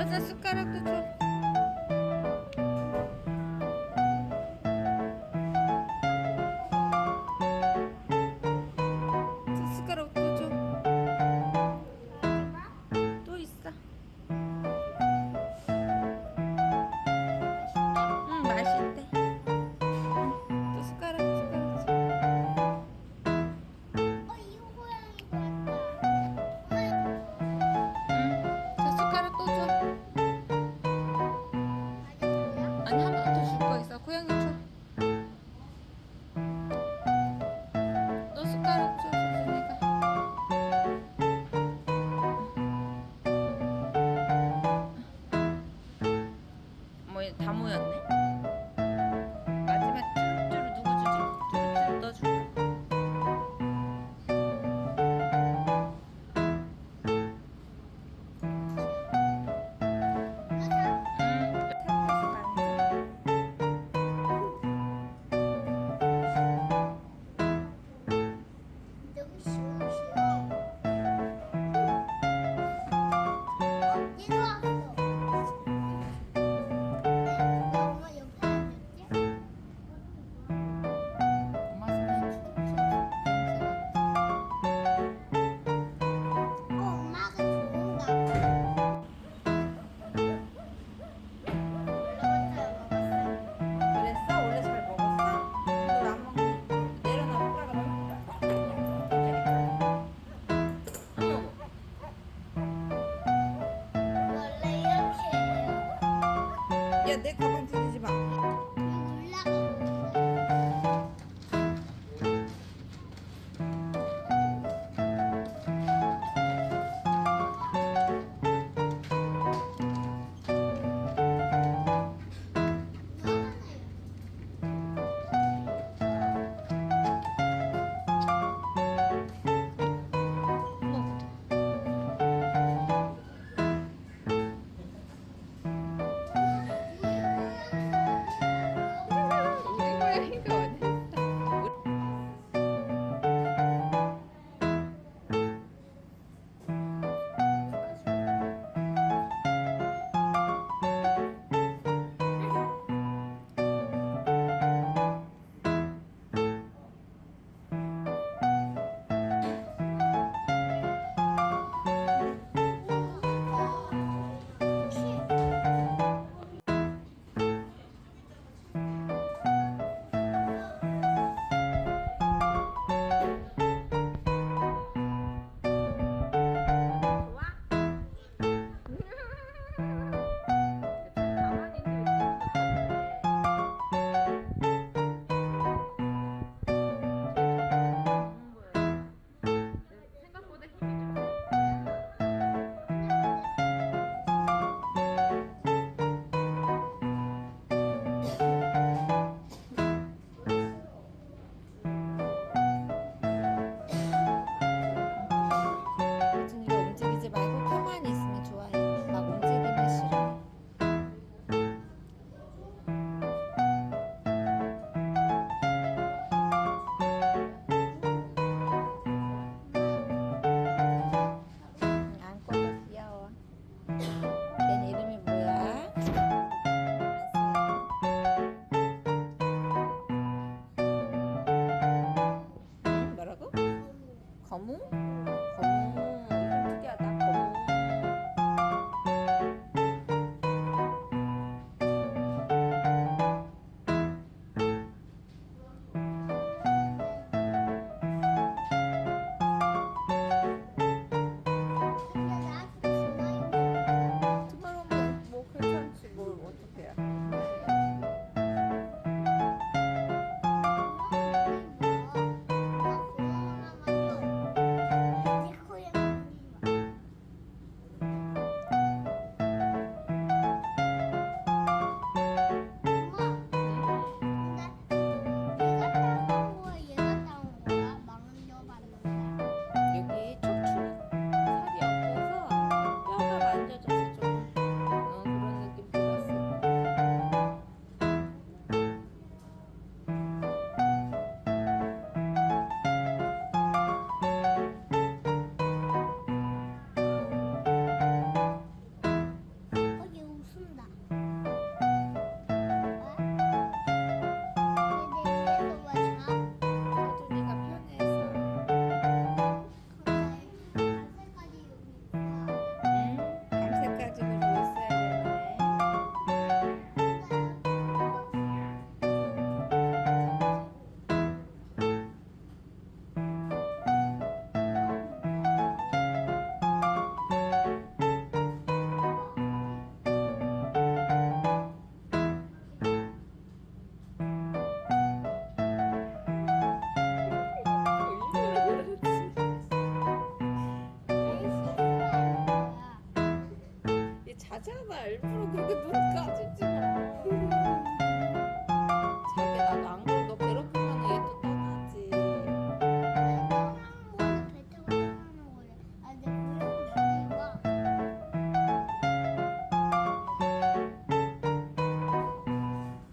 자, 숟가락도 줘. 자, 숟가락도 줘. 또 있어. 응, 맛있대. 또 숟가락 줘. 이 고양이 왔다. 응. 자, 숟가락 또 줘. 아니, 한 번 더 줄 거 있어. 고양이 줘. 너 숟가락 줘, 수진이가. 뭐, 다 모였네. 마지막 쭈루쭈루 누구 주지? 쭈루쭈루 너 줄까? 응. 탓해서 만져. 너무 쉬워. 얘도 왔어. 엄마 옆에 앉았지? 엄마 손에 쭈루쭈루 엄마가 좋은가 봐. 그랬어? 원래 잘 먹었어? 너 안 먹니? 내려놔. 오빠가 먹을까? 어머. 원래 이렇게 해요. 야, 내 가방 들이지 마. 올라가고 있어. 우리 고양이가 어디 있어? 좋아? 가만히 있을 때보다 생각보다 힘이 좀 세. 유진이가 움직이지 말고 가만히 있으면 좋아해. 막 움직이면 싫어해. 안고도 귀여워. 걔 이름이 뭐야? 뭐라고? 거무? 거무. 이름 특이하다. 거무. 근데 나한테 주머니 자잖아. 일부러 그렇게 눈 까지지 마. 자기야 나도 안 그래. 너 괴롭히면 얘 또 떠나지. 떠나는 거는 배 타고 떠나는 거래. 아, 근데 고양이 와.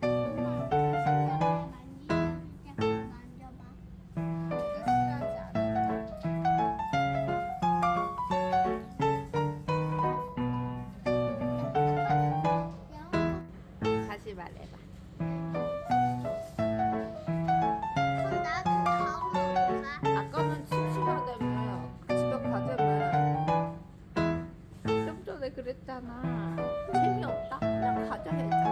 엄마, 신나게 만지면 그냥 만져봐. 내가 싫어하지 않을까? 다시 말해봐. 그럼 나도 다음으로 가. 아까는 심심하다며. 집에 가자며. 좀 전에 그랬잖아. 재미없다? 그냥 가자 했잖아.